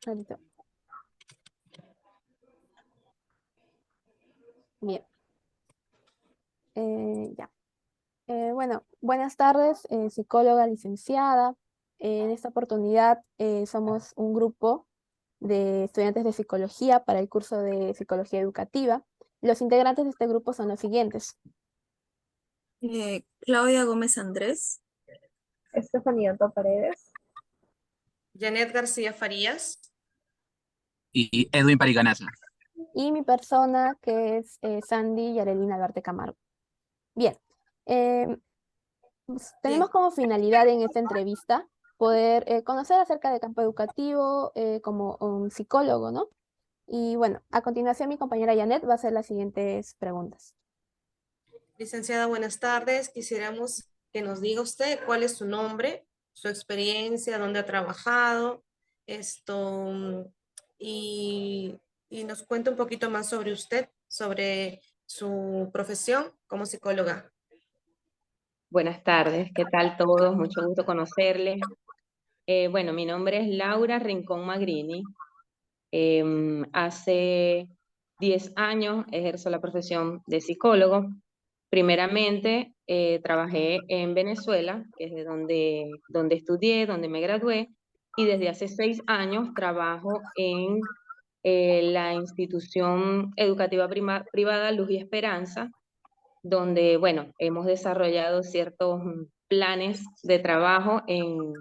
Ahorita. Bien. Ya. Bueno, buenas tardes, psicóloga licenciada. En esta oportunidad somos un grupo de estudiantes de psicología para el curso de psicología educativa. Los integrantes de este grupo son los siguientes. Claudia Gómez Andrés. Estefanía Paredes. Janet García Farías. Y Edwin Pariganaza. Y mi persona, que es Sandy Yarelina Duarte Camargo. Bien. Pues, tenemos como finalidad en esta entrevista poder conocer acerca del campo educativo como un psicólogo, ¿no? Y bueno, a continuación mi compañera Janet va a hacer las siguientes preguntas. Licenciada, buenas tardes. Quisiéramos que nos diga usted cuál es su nombre, su experiencia, dónde ha trabajado, y, y nos cuente un poquito más sobre usted, sobre su profesión como psicóloga. Buenas tardes, ¿qué tal todos? Mucho gusto conocerles. Bueno, mi nombre es Laura Rincón Magrini. Hace 10 años ejerzo la profesión de psicólogo. Primeramente, trabajé en Venezuela, que es de donde estudié, donde me gradué, y desde hace 6 años trabajo en la institución educativa privada Luz y Esperanza, donde, bueno, hemos desarrollado ciertos planes de trabajo en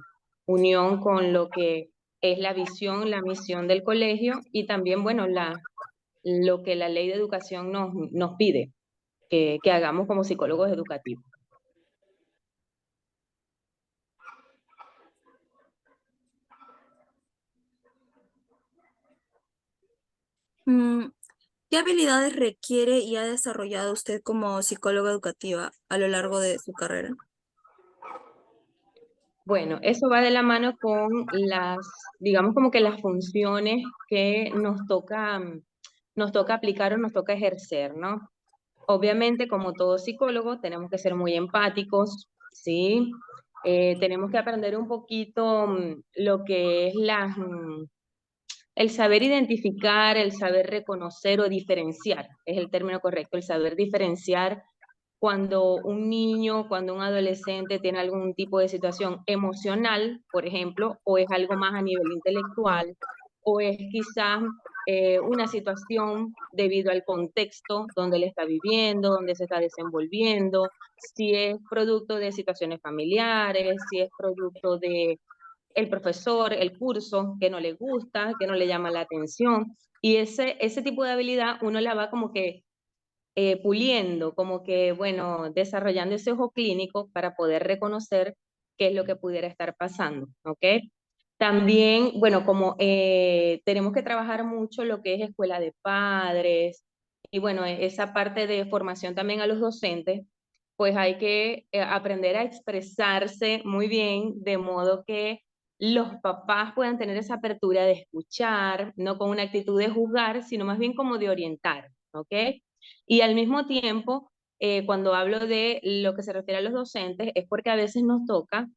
unión con lo que es la visión, la misión del colegio y también, bueno, lo que la ley de educación nos pide que hagamos como psicólogos educativos. ¿Qué habilidades requiere y ha desarrollado usted como psicóloga educativa a lo largo de su carrera? Bueno, eso va de la mano con digamos como que las funciones que nos toca aplicar o nos toca ejercer, ¿no? Obviamente, como todo psicólogo, tenemos que ser muy empáticos, ¿sí? Tenemos que aprender un poquito lo que es el saber identificar, el saber reconocer o diferenciar, es el término correcto, el saber diferenciar cuando un niño, cuando un adolescente tiene algún tipo de situación emocional, por ejemplo, o es algo más a nivel intelectual, o es quizás una situación debido al contexto donde él está viviendo, donde se está desenvolviendo, si es producto de situaciones familiares, si es producto de el profesor, el curso, que no le gusta, que no le llama la atención. Y ese tipo de habilidad uno la va como que puliendo, como que, bueno, desarrollando ese ojo clínico para poder reconocer qué es lo que pudiera estar pasando, ¿ok? También, bueno, como tenemos que trabajar mucho lo que es escuela de padres y bueno, esa parte de formación también a los docentes, pues hay que aprender a expresarse muy bien, de modo que los papás puedan tener esa apertura de escuchar, no con una actitud de juzgar, sino más bien como de orientar, ¿ok? Y al mismo tiempo, cuando hablo de lo que se refiere a los docentes, es porque a veces nos toca,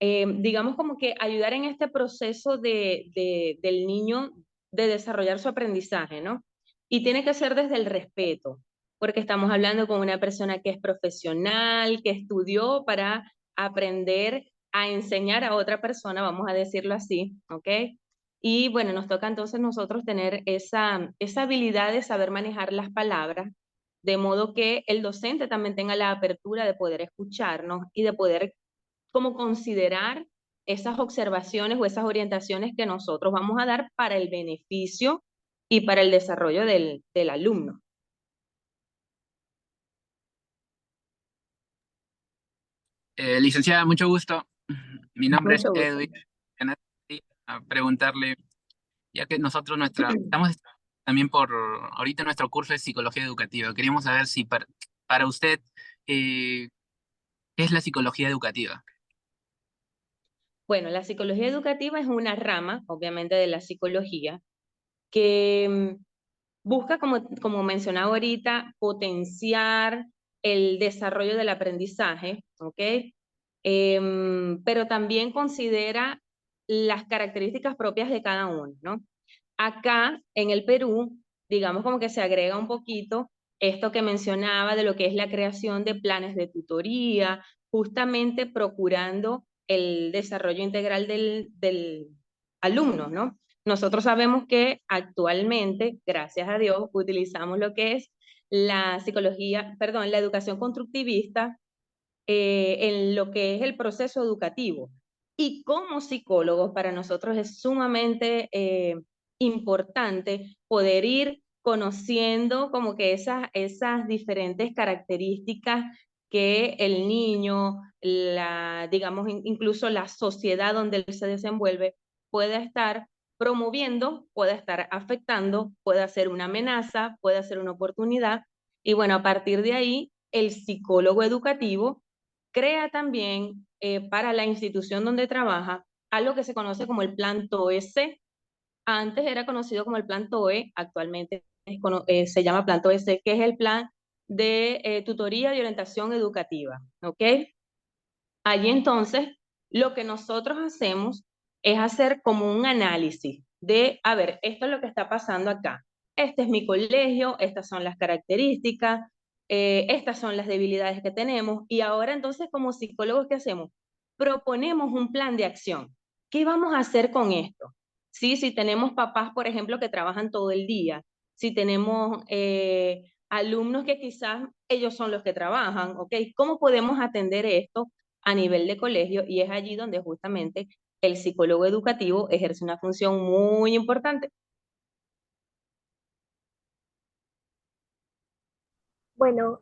digamos como que ayudar en este proceso del niño de desarrollar su aprendizaje, ¿no? Y tiene que ser desde el respeto, porque estamos hablando con una persona que es profesional, que estudió para aprender a enseñar a otra persona, vamos a decirlo así, ¿ok? Y bueno, nos toca entonces nosotros tener esa habilidad de saber manejar las palabras, de modo que el docente también tenga la apertura de poder escucharnos y de poder como considerar esas observaciones o esas orientaciones que nosotros vamos a dar para el beneficio y para el desarrollo del alumno. Licenciada, mucho gusto. Mi nombre es Mucho gusto. Edwin. A preguntarle, ya que nosotros estamos también ahorita nuestro curso de psicología educativa. Queríamos saber si para usted, ¿qué es la psicología educativa? Bueno, la psicología educativa es una rama, obviamente, de la psicología que busca, como mencionaba ahorita, potenciar el desarrollo del aprendizaje, ¿ok? Pero también considera las características propias de cada uno, ¿no? Acá en el Perú, digamos como que se agrega un poquito esto que mencionaba de lo que es la creación de planes de tutoría, justamente procurando el desarrollo integral del alumno, ¿no? Nosotros sabemos que actualmente, gracias a Dios, utilizamos lo que es la psicología, perdón, la educación constructivista en lo que es el proceso educativo. Y como psicólogos, para nosotros es sumamente importante poder ir conociendo como que esas diferentes características que el niño, digamos, incluso la sociedad donde él se desenvuelve, pueda estar promoviendo, pueda estar afectando, pueda ser una amenaza, pueda ser una oportunidad. Y bueno, a partir de ahí, el psicólogo educativo crea también para la institución donde trabaja algo que se conoce como el plan TOEC. Antes era conocido como el plan TOE, actualmente se llama plan TOEC, que es el plan de tutoría y orientación educativa, ¿ok? Allí entonces lo que nosotros hacemos es hacer como un análisis de, a ver, esto es lo que está pasando acá. Este es mi colegio, estas son las características, estas son las debilidades que tenemos. Y ahora entonces como psicólogos, ¿qué hacemos? Proponemos un plan de acción. ¿Qué vamos a hacer con esto? Sí, si tenemos papás, por ejemplo, que trabajan todo el día, si tenemos alumnos que quizás ellos son los que trabajan, ¿ok? ¿Cómo podemos atender esto a nivel de colegio? Y es allí donde justamente el psicólogo educativo ejerce una función muy importante. Bueno,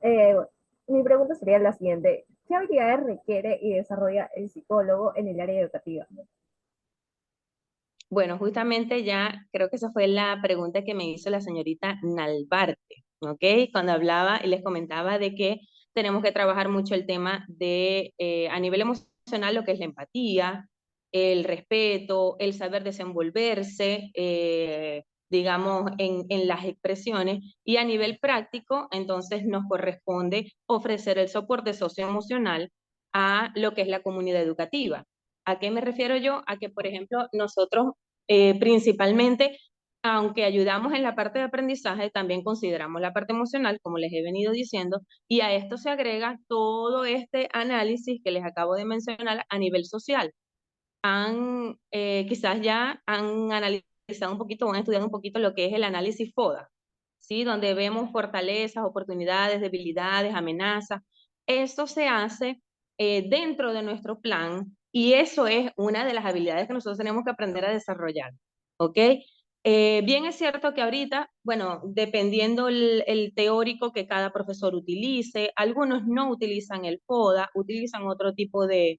mi pregunta sería la siguiente. ¿Qué habilidades requiere y desarrolla el psicólogo en el área educativa? Bueno, justamente ya creo que esa fue la pregunta que me hizo la señorita Nalbarte, ¿ok? Cuando hablaba y les comentaba de que tenemos que trabajar mucho el tema de, a nivel emocional, lo que es la empatía, el respeto, el saber desenvolverse, digamos, en las expresiones, y a nivel práctico, entonces nos corresponde ofrecer el soporte socioemocional a lo que es la comunidad educativa. ¿A qué me refiero yo? A que, por ejemplo, nosotros principalmente, aunque ayudamos en la parte de aprendizaje, también consideramos la parte emocional, como les he venido diciendo, y a esto se agrega todo este análisis que les acabo de mencionar a nivel social. Quizás ya han analizado un poquito o han estudiado un poquito lo que es el análisis FODA, ¿sí? Donde vemos fortalezas, oportunidades, debilidades, amenazas. Eso se hace dentro de nuestro plan y eso es una de las habilidades que nosotros tenemos que aprender a desarrollar, ¿ok? Bien es cierto que ahorita, bueno, dependiendo el teórico que cada profesor utilice, algunos no utilizan el FODA, utilizan otro tipo de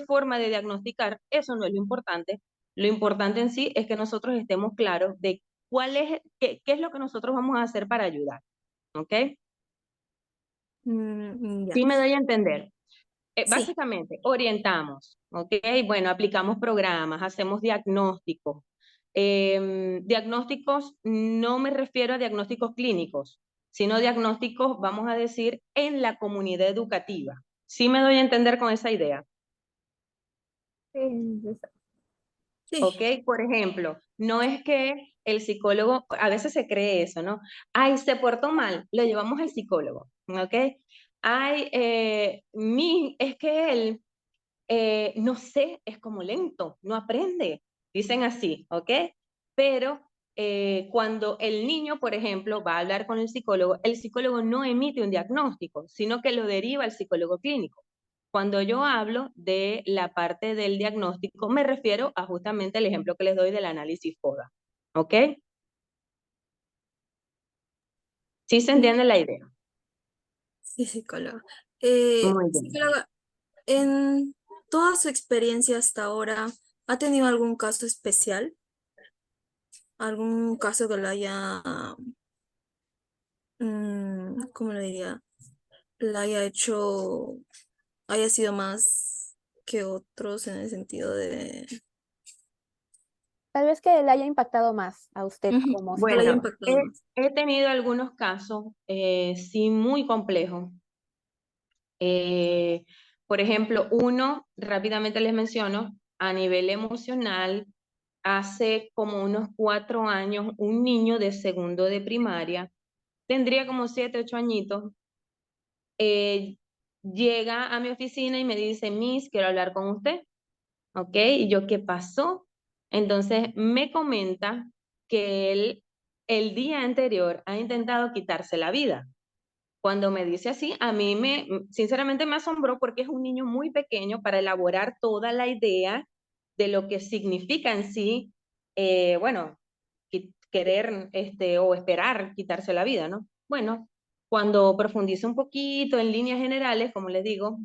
forma de diagnosticar. Eso no es lo importante. Lo importante en sí es que nosotros estemos claros de qué es lo que nosotros vamos a hacer para ayudar, ¿ok? Ya. Sí me doy a entender. Sí. Básicamente, orientamos, ¿ok? Bueno, aplicamos programas, hacemos diagnósticos. Diagnósticos, no me refiero a diagnósticos clínicos, sino diagnósticos, vamos a decir, en la comunidad educativa. Sí me doy a entender con esa idea. Sí, ¿Ok? Sí. Por ejemplo, no es que el psicólogo, a veces se cree eso, ¿no? Ay, se portó mal, lo llevamos al psicólogo, ¿ok? Ay, es que él, no sé, es como lento, no aprende, dicen así, ¿ok? Pero cuando el niño, por ejemplo, va a hablar con el psicólogo no emite un diagnóstico, sino que lo deriva al psicólogo clínico. Cuando yo hablo de la parte del diagnóstico, me refiero a justamente el ejemplo que les doy del análisis FODA, ¿ok? ¿Sí se Mm, entiende la idea? Sí, psicóloga. Muy bien. Psicóloga, en toda su experiencia hasta ahora, ¿ha tenido algún caso especial? ¿Algún caso que lo haya, cómo lo diría? La haya hecho, haya sido más que otros en el sentido de... Tal vez que le haya impactado más a usted Ujú, como que lo haya Bueno, psicóloga. impactado más. he tenido algunos casos, sí, muy complejos. Eh, por ejemplo, uno, rápidamente les menciono, a nivel emocional, hace como unos 4 años, un niño de segundo de primaria, tendría como 7, 8 añitos, eh, llega a mi oficina y me dice, Miss, quiero hablar con usted. ¿Ok? Y yo, ¿qué pasó? Entonces me comenta que él el día anterior ha intentado quitarse la vida. Cuando me dice así, a mí sinceramente me asombró porque es un niño muy pequeño para elaborar toda la idea de lo que significa en sí, bueno, querer o esperar quitarse la vida, ¿no? Bueno, cuando profundice un poquito en líneas generales, como les digo,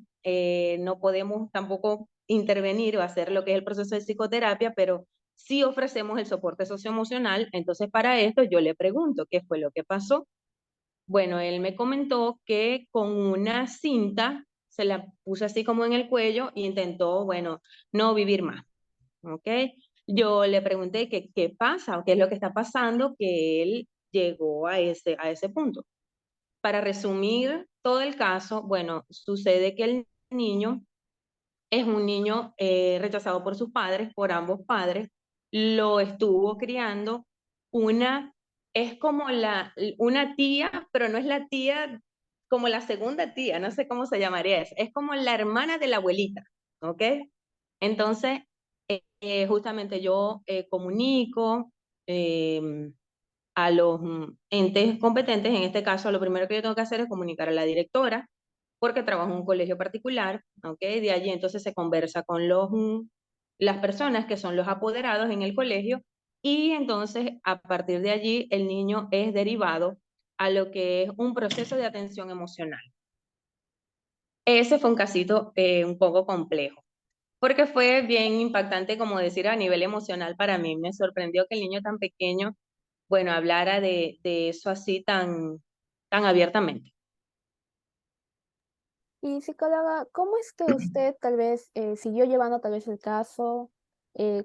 no podemos tampoco intervenir o hacer lo que es el proceso de psicoterapia, pero sí ofrecemos el soporte socioemocional. Entonces, para esto yo le pregunto, ¿qué fue lo que pasó? Bueno, él me comentó que con una cinta se la puso así como en el cuello e intentó, bueno, no vivir más, ¿ok? Yo le pregunté que qué pasa o qué es lo que está pasando, que él llegó a ese punto. Para resumir todo el caso, bueno, sucede que el niño es un niño rechazado por sus padres, por ambos padres. Lo estuvo criando una, es como una tía, pero no es la tía como la segunda tía, no sé cómo se llamaría eso. Es como la hermana de la abuelita, ¿ok? Entonces, justamente yo comunico a los entes competentes. En este caso, lo primero que yo tengo que hacer es comunicar a la directora, porque trabajo en un colegio particular, ¿ok? De allí entonces se conversa con las personas que son los apoderados en el colegio, y entonces a partir de allí el niño es derivado a lo que es un proceso de atención emocional. Ese fue un casito un poco complejo, porque fue bien impactante, como decir, a nivel emocional para mí. Me sorprendió que el niño tan pequeño, bueno, hablara de eso así tan abiertamente. Y psicóloga, ¿cómo es que usted tal vez siguió llevando tal vez el caso?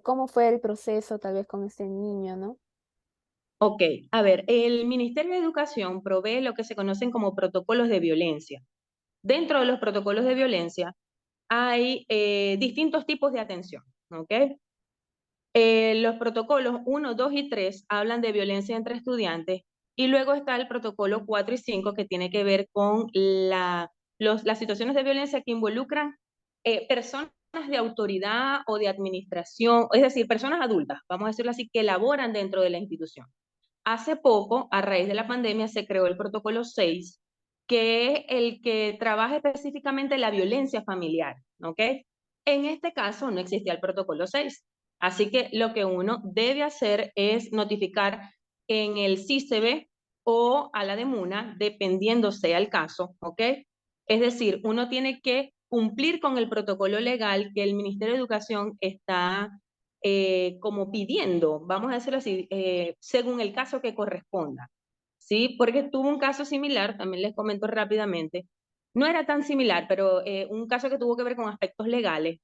¿Cómo fue el proceso tal vez con este niño, no? Ok, a ver, el Ministerio de Educación provee lo que se conocen como protocolos de violencia. Dentro de los protocolos de violencia hay distintos tipos de atención, ¿ok? Los protocolos 1, 2 y 3 hablan de violencia entre estudiantes, y luego está el protocolo 4 y 5 que tiene que ver con las situaciones de violencia que involucran personas de autoridad o de administración, es decir, personas adultas, vamos a decirlo así, que laboran dentro de la institución. Hace poco, a raíz de la pandemia, se creó el protocolo 6, que es el que trabaja específicamente la violencia familiar, ¿ok? En este caso no existía el protocolo 6, así que lo que uno debe hacer es notificar en el CICB o a la DEMUNA, dependiendo sea el caso, ¿ok? Es decir, uno tiene que cumplir con el protocolo legal que el Ministerio de Educación está como pidiendo, vamos a decirlo así, según el caso que corresponda, ¿sí? Porque tuvo un caso similar, también les comento rápidamente, no era tan similar, pero un caso que tuvo que ver con aspectos legales,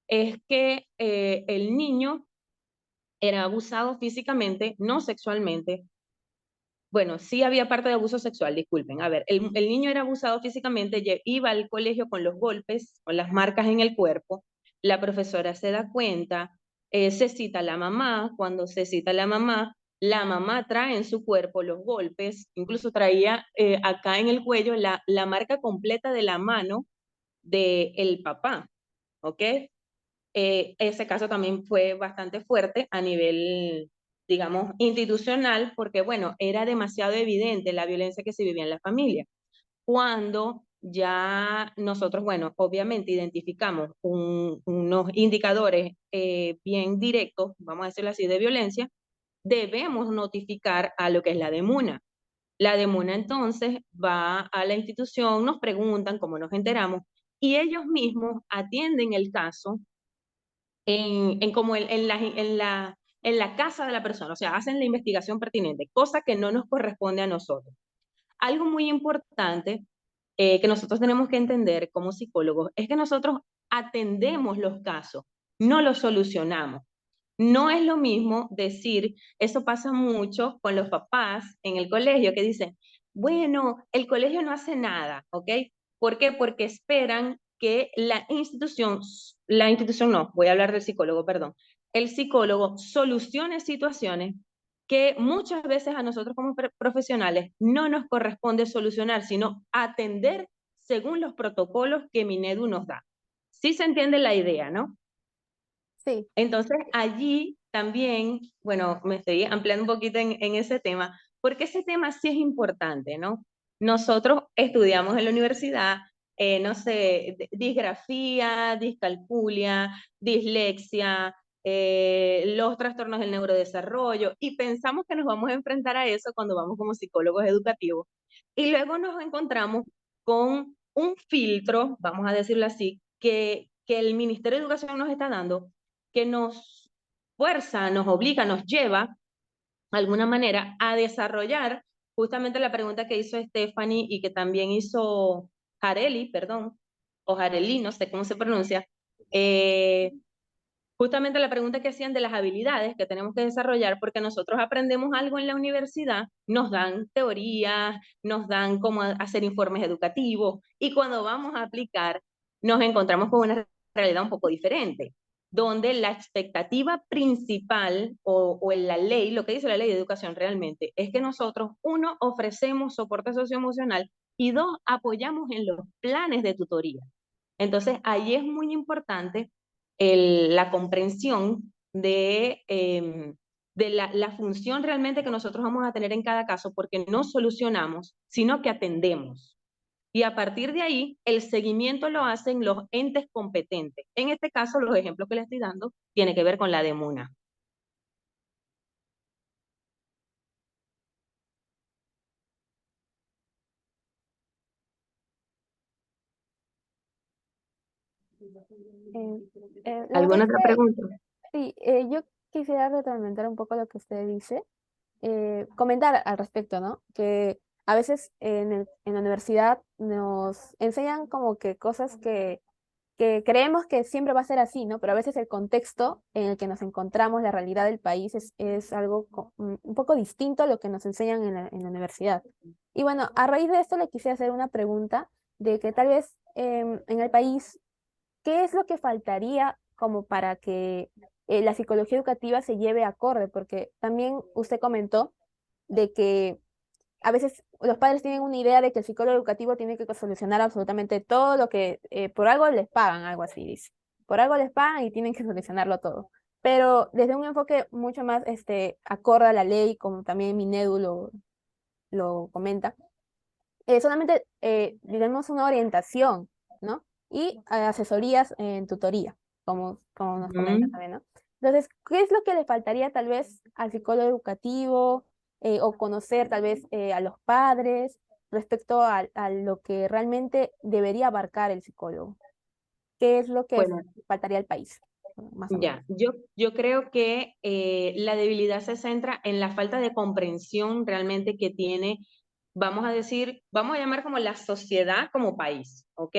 es que el niño era abusado físicamente, no sexualmente. Bueno, sí había parte de abuso sexual, disculpen. A ver, el niño era abusado físicamente, iba al colegio con los golpes, con las marcas en el cuerpo. La profesora se da cuenta, se cita a la mamá. Cuando se cita a la mamá trae en su cuerpo los golpes, incluso traía acá en el cuello la marca completa de la mano del papá, ¿ok? Ese caso también fue bastante fuerte a nivel, digamos, institucional, porque, bueno, era demasiado evidente la violencia que se vivía en la familia. Cuando ya nosotros, bueno, obviamente identificamos unos indicadores bien directos, vamos a decirlo así, de violencia, debemos notificar a lo que es la DEMUNA. La DEMUNA entonces va a la institución, nos preguntan cómo nos enteramos, y ellos mismos atienden el caso como en la casa de la persona, o sea, hacen la investigación pertinente, cosa que no nos corresponde a nosotros. Algo muy importante que nosotros tenemos que entender como psicólogos es que nosotros atendemos los casos, no los solucionamos. No es lo mismo decir, eso pasa mucho con los papás en el colegio que dicen, bueno, el colegio no hace nada, ¿ok? ¿Por qué? Porque esperan que la institución no, voy a hablar del psicólogo, perdón, el psicólogo solucione situaciones que muchas veces a nosotros como profesionales no nos corresponde solucionar, sino atender según los protocolos que Minedu nos da. Sí se entiende la idea, ¿no? Sí, Entonces, allí también, bueno, me estoy ampliando un poquito en ese tema, porque ese tema sí es importante, ¿no? Nosotros estudiamos en la universidad, no sé, disgrafía, discalculia, dislexia, los trastornos del neurodesarrollo, y pensamos que nos vamos a enfrentar a eso cuando vamos como psicólogos educativos. Y luego nos encontramos con un filtro, vamos a decirlo así, que el Ministerio de Educación nos está dando, que nos fuerza, nos obliga, nos lleva, de alguna manera, a desarrollar justamente la pregunta que hizo Stephanie y que también hizo Jareli, perdón, o Jareli, no sé cómo se pronuncia, justamente la pregunta que hacían de las habilidades que tenemos que desarrollar, porque nosotros aprendemos algo en la universidad, nos dan teorías, nos dan cómo hacer informes educativos, y cuando vamos a aplicar, nos encontramos con una realidad un poco diferente, donde la expectativa principal o en la ley, lo que dice la ley de educación realmente, es que nosotros, uno, ofrecemos soporte socioemocional y dos, apoyamos en los planes de tutoría. Entonces, ahí es muy importante la comprensión de la función realmente que nosotros vamos a tener en cada caso, porque no solucionamos, sino que atendemos. Y a partir de ahí, el seguimiento lo hacen los entes competentes. En este caso, los ejemplos que le estoy dando tienen que ver con la DEMUNA. lo que ¿Alguna otra dice, pregunta? sí, yo quisiera retroalimentar un poco lo que usted dice, comentar al respecto, ¿no? Que a veces en la universidad nos enseñan como que cosas que creemos que siempre va a ser así, ¿no? Pero a veces el contexto en el que nos encontramos, la realidad del país es algo un poco distinto a lo que nos enseñan en la universidad. Y bueno, a raíz de esto le quisiera hacer una pregunta de que tal vez en el país, ¿qué es lo que faltaría como para que la psicología educativa se lleve acorde? Porque también usted comentó de que a veces los padres tienen una idea de que el psicólogo educativo tiene que solucionar absolutamente todo lo que por algo les pagan, algo así dice. Por algo les pagan y tienen que solucionarlo todo. Pero desde un enfoque mucho más acorde a la ley, como también Minedu lo comenta, solamente digamos una orientación, ¿no? Y asesorías en tutoría, como nos comenta también, ¿no? Entonces, ¿qué es lo que le faltaría tal vez al psicólogo educativo o conocer tal vez a los padres respecto a lo que realmente debería abarcar el psicólogo? ¿Qué es lo que Bueno, faltaría al país? Más o menos. ya, yo creo que la debilidad se centra en la falta de comprensión realmente que tiene, vamos a decir, vamos a llamar como la sociedad como país, ¿ok?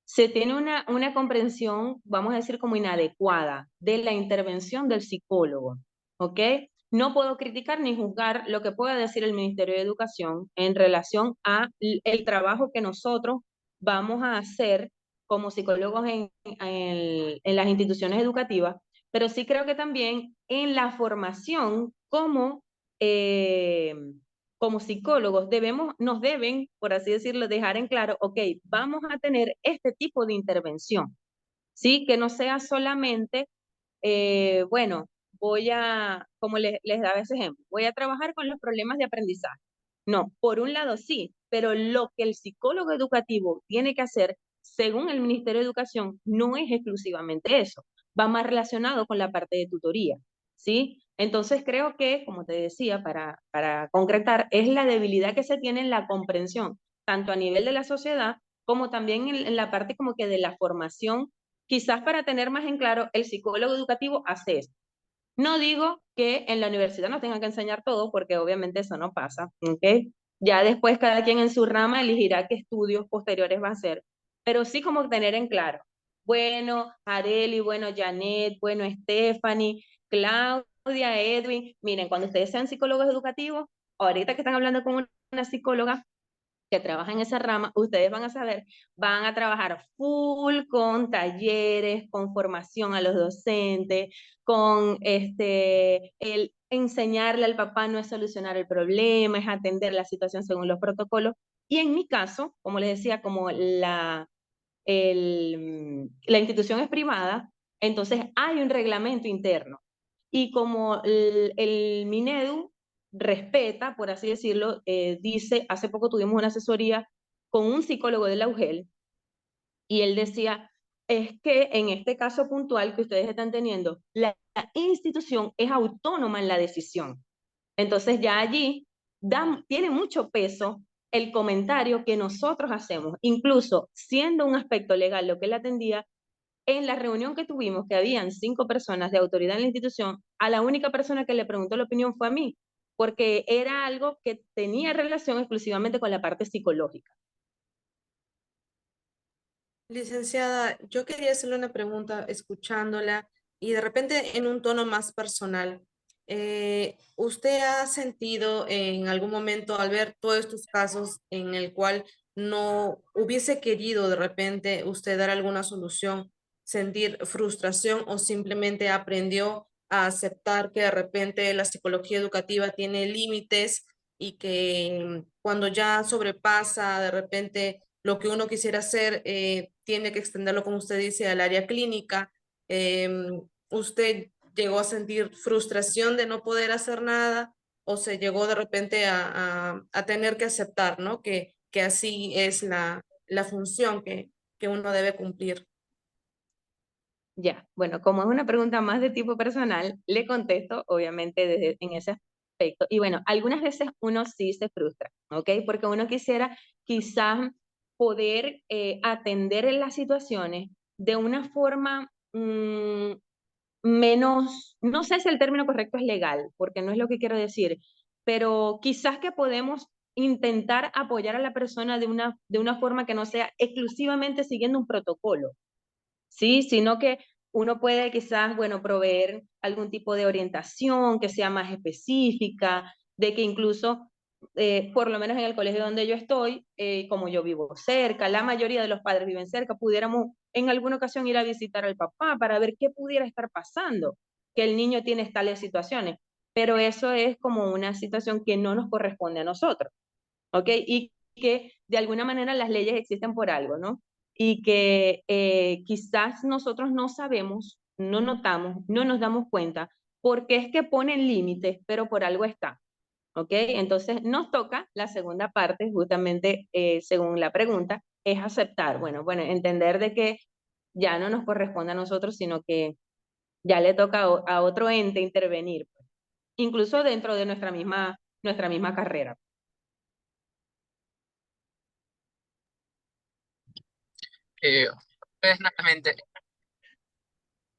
Se tiene una comprensión, vamos a decir, como inadecuada de la intervención del psicólogo, ¿ok? No puedo criticar ni juzgar lo que pueda decir el Ministerio de Educación en relación a el trabajo que nosotros vamos a hacer como psicólogos en las instituciones educativas, pero sí creo que también en la formación eh, como psicólogos nos deben, por así decirlo, dejar en claro, ok, vamos a tener este tipo de intervención, ¿sí? Que no sea solamente, bueno, como les daba ese ejemplo, voy a trabajar con los problemas de aprendizaje. No, por un lado sí, pero lo que el psicólogo educativo tiene que hacer, según el Ministerio de Educación, no es exclusivamente eso, va más relacionado con la parte de tutoría, ¿sí? Entonces creo que, como te decía, para concretar, es la debilidad que se tiene en la comprensión, tanto a nivel de la sociedad como también en la parte como que de la formación, quizás para tener más en claro, el psicólogo educativo hace esto. No digo que en la universidad nos tengan que enseñar todo, porque obviamente eso no pasa, ¿ok? Ya después cada quien en su rama elegirá qué estudios posteriores va a hacer, pero sí como tener en claro, bueno, Areli, bueno, Janet, bueno, Stephanie, Claudia, Edwin, miren, cuando ustedes sean psicólogos educativos, ahorita que están hablando con una psicóloga, que trabaja en esa rama, ustedes van a saber, van a trabajar full con talleres, con formación a los docentes, con el enseñarle al papá no es solucionar el problema, es atender la situación según los protocolos. Y en mi caso, como les decía, como la institución es privada, entonces hay un reglamento interno. Y como el Minedu respeta, por así decirlo, dice, hace poco tuvimos una asesoría con un psicólogo de la UGEL y él decía, es que en este caso puntual que ustedes están teniendo, la institución es autónoma en la decisión. Entonces ya allí tiene mucho peso el comentario que nosotros hacemos, incluso siendo un aspecto legal lo que él atendía. En la reunión que tuvimos, que habían 5 personas de autoridad en la institución, a la única persona que le preguntó la opinión fue a mí, porque era algo que tenía relación exclusivamente con la parte psicológica. Licenciada, yo quería hacerle una pregunta escuchándola y de repente en un tono más personal. ¿Usted ha sentido en algún momento al ver todos estos casos en el cual no hubiese querido de repente usted dar alguna solución, sentir frustración o simplemente aprendió a aceptar que de repente la psicología educativa tiene límites y que cuando ya sobrepasa de repente lo que uno quisiera hacer, tiene que extenderlo, como usted dice, al área clínica? ¿Usted llegó a sentir frustración de no poder hacer nada o se llegó de repente a tener que aceptar, ¿no? Que así es la función que uno debe cumplir? Ya, bueno, como es una pregunta más de tipo personal, le contesto obviamente en ese aspecto. Y bueno, algunas veces uno sí se frustra, ¿ok? Porque uno quisiera quizás poder atender en las situaciones de una forma menos, no sé si el término correcto es legal, porque no es lo que quiero decir, pero quizás que podemos intentar apoyar a la persona de una forma que no sea exclusivamente siguiendo un protocolo. ¿Sí? Sino que uno puede quizás, bueno, proveer algún tipo de orientación que sea más específica, de que incluso, por lo menos en el colegio donde yo estoy, como yo vivo cerca, la mayoría de los padres viven cerca, pudiéramos en alguna ocasión ir a visitar al papá para ver qué pudiera estar pasando, que el niño tiene tales situaciones, pero eso es como una situación que no nos corresponde a nosotros, ¿ok? Y que de alguna manera las leyes existen por algo, ¿no? Y que quizás nosotros no sabemos, no notamos, no nos damos cuenta, porque es que ponen límites, pero por algo está, ¿ok? Entonces nos toca la segunda parte, justamente según la pregunta, es aceptar, bueno, entender de que ya no nos corresponde a nosotros, sino que ya le toca a otro ente intervenir, pues, incluso dentro de nuestra misma carrera. Pues nuevamente,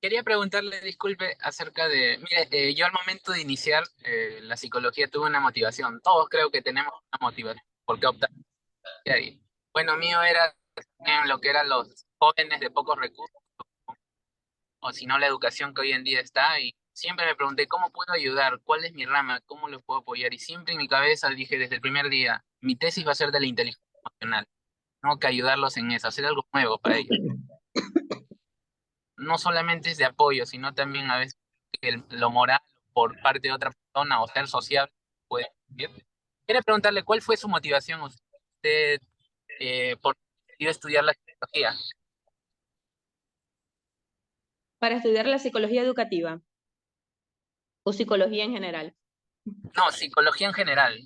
quería preguntarle, disculpe, acerca de, mire, yo al momento de iniciar la psicología tuve una motivación. Todos creo que tenemos una motivación. ¿Por qué optar? Y, bueno, mío era en lo que eran los jóvenes de pocos recursos, o si no la educación que hoy en día está, y siempre me pregunté cómo puedo ayudar, cuál es mi rama, cómo los puedo apoyar, y siempre en mi cabeza dije desde el primer día, mi tesis va a ser de la inteligencia emocional, tengo que ayudarlos en eso, hacer algo nuevo para ellos. No solamente es de apoyo, sino también a veces que lo moral por parte de otra persona o ser sociable puede servir. Quería preguntarle cuál fue su motivación usted por decidir estudiar la psicología. Para estudiar la psicología educativa o psicología en general. No, psicología en general.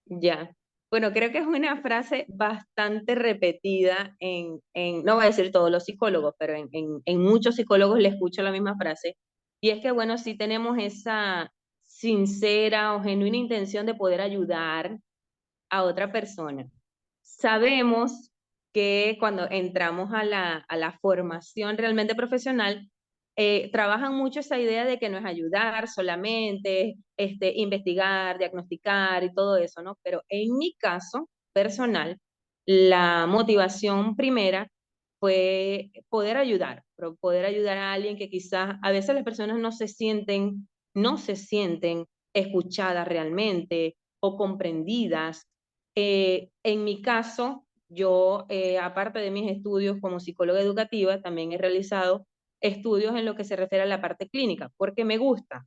Ya. Bueno, creo que es una frase bastante repetida no voy a decir todos los psicólogos, pero en muchos psicólogos le escucho la misma frase. Y es que, bueno, sí tenemos esa sincera o genuina intención de poder ayudar a otra persona. Sabemos que cuando entramos a la formación realmente profesional, trabajan mucho esa idea de que no es ayudar solamente, investigar, diagnosticar y todo eso, ¿no? Pero en mi caso personal, la motivación primera fue poder ayudar a alguien que quizás a veces las personas no se sienten escuchadas realmente o comprendidas En mi caso, yo, aparte de mis estudios como psicóloga educativa, también he realizado estudios en lo que se refiere a la parte clínica, porque me gusta.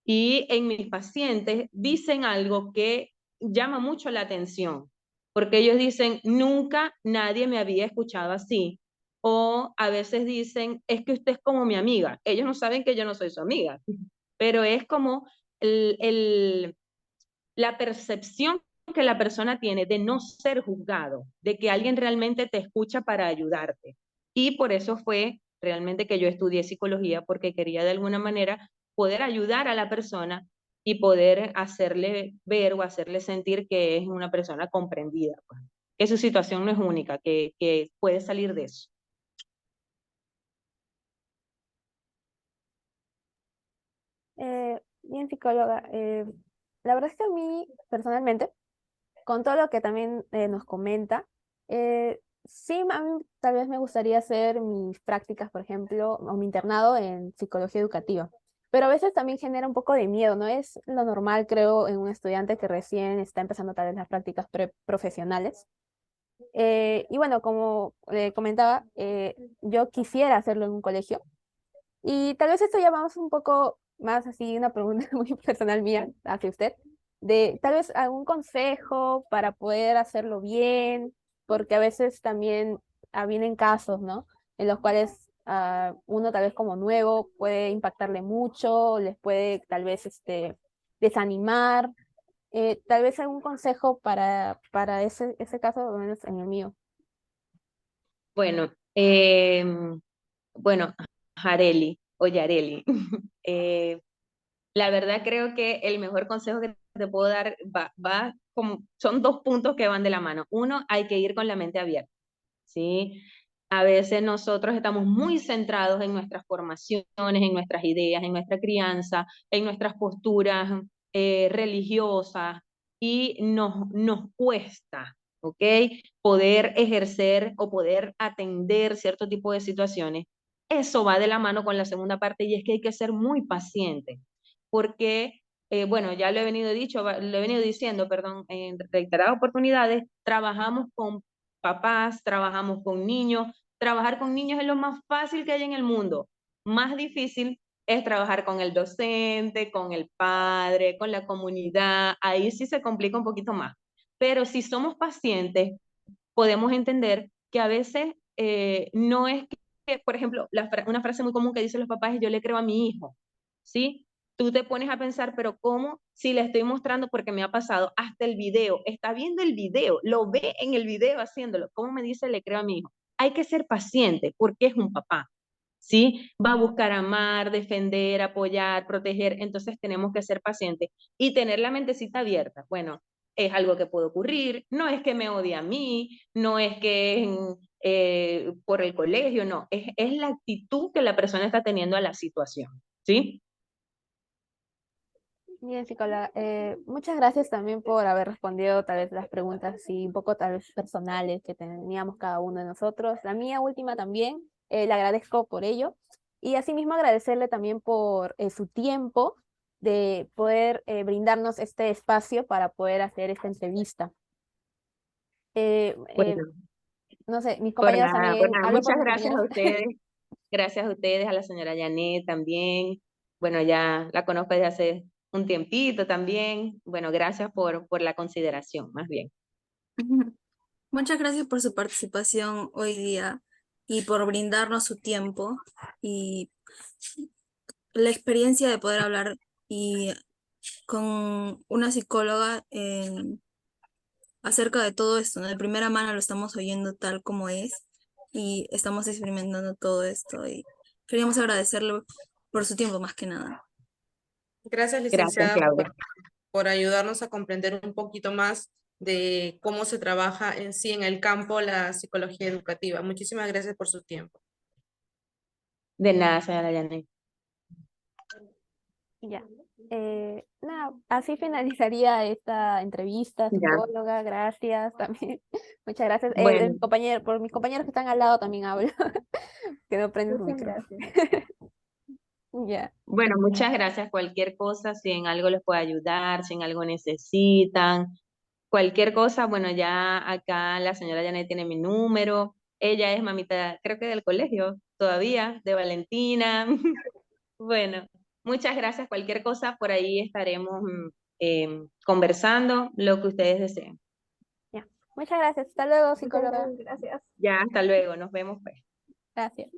Y en mis pacientes dicen algo que llama mucho la atención, porque ellos dicen, nunca nadie me había escuchado así. O a veces dicen, es que usted es como mi amiga. Ellos no saben que yo no soy su amiga, pero es como el, el, la percepción que la persona tiene de no ser juzgado, de que alguien realmente te escucha para ayudarte. Y por eso fue realmente que yo estudié psicología, porque quería de alguna manera poder ayudar a la persona y poder hacerle ver o hacerle sentir que es una persona comprendida, pues, que su situación no es única, que puede salir de eso. Bien, psicóloga. La verdad es que a mí, personalmente, con todo lo que también nos comenta, sí, a mí tal vez me gustaría hacer mis prácticas, por ejemplo, o mi internado en psicología educativa. Pero a veces también genera un poco de miedo, ¿no? Es lo normal, creo, en un estudiante que recién está empezando tal vez las prácticas profesionales. Y bueno, como comentaba, yo quisiera hacerlo en un colegio. Y tal vez esto ya vamos un poco más así, una pregunta muy personal mía hacia usted, de tal vez algún consejo para poder hacerlo bien, porque a veces también vienen casos, ¿no? En los cuales uno tal vez como nuevo puede impactarle mucho, les puede tal vez desanimar. Tal vez algún consejo para ese caso, al menos en el mío. Bueno, bueno, Jareli o Yareli, eh, la verdad creo que el mejor consejo que te puedo dar va como, son dos puntos que van de la mano. Uno, hay que ir con la mente abierta, ¿sí? A veces nosotros estamos muy centrados en nuestras formaciones, en nuestras ideas, en nuestra crianza, en nuestras posturas religiosas y nos cuesta, ¿ok? Poder ejercer o poder atender cierto tipo de situaciones. Eso va de la mano con la segunda parte y es que hay que ser muy paciente porque, bueno, ya lo he venido lo he venido diciendo, perdón, en reiteradas oportunidades, trabajamos con papás, trabajamos con niños. Trabajar con niños es lo más fácil que hay en el mundo. Más difícil es trabajar con el docente, con el padre, con la comunidad. Ahí sí se complica un poquito más. Pero si somos pacientes, podemos entender que a veces no es que, por ejemplo, una frase muy común que dicen los papás es yo le creo a mi hijo, ¿sí? Tú te pones a pensar, pero ¿cómo? Si le estoy mostrando, porque me ha pasado, hasta el video, está viendo el video, lo ve en el video haciéndolo, ¿cómo me dice le creo a mi hijo? Hay que ser paciente porque es un papá, ¿sí? Va a buscar amar, defender, apoyar, proteger, entonces tenemos que ser pacientes y tener la mentecita abierta. Bueno, es algo que puede ocurrir, no es que me odie a mí, no es que es por el colegio, no, es la actitud que la persona está teniendo a la situación, ¿sí? Bien, psicóloga, muchas gracias también por haber respondido tal vez las preguntas así un poco tal vez personales que teníamos cada uno de nosotros. La mía última también, le agradezco por ello. Y asimismo agradecerle también por su tiempo de poder brindarnos este espacio para poder hacer esta entrevista. Eh, eh, Bueno, no sé, mis compañeros por también, nada, hablo por muchas mis compañeros. gracias a ustedes, a la señora Janet también, bueno, ya la conozco desde hace un tiempito también, bueno, gracias por la consideración, más bien. Muchas gracias por su participación hoy día y por brindarnos su tiempo y la experiencia de poder hablar y con una psicóloga acerca de todo esto, ¿no? De primera mano lo estamos oyendo tal como es y estamos experimentando todo esto y queríamos agradecerle por su tiempo más que nada. Gracias, Gracias, licenciada, Claudia. por ayudarnos a comprender un poquito más de cómo se trabaja en sí en el campo la psicología educativa. Muchísimas gracias por su tiempo. De nada, señora Janet. Ya. Nada, así finalizaría esta entrevista, Ya. psicóloga, gracias también. Muchas gracias. Bueno, Compañero, por mis compañeros que están al lado también hablo, que no prenden su Muchas micrófono. gracias. Ya, bueno, muchas gracias. Cualquier cosa, si en algo les puedo ayudar, si en algo necesitan, Cualquier cosa, bueno, ya acá la señora Janet tiene mi número. Ella es mamita, creo que del colegio todavía, de Valentina. Bueno, muchas gracias. Cualquier cosa, por ahí estaremos conversando lo que ustedes deseen. Ya. Muchas gracias. Hasta luego, Muchas psicóloga. gracias. Ya, hasta luego. Nos vemos pues. Gracias.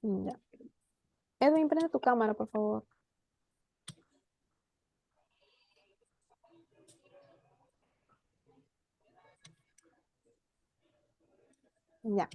Ya. Edwin, prende tu cámara, por favor. Ya.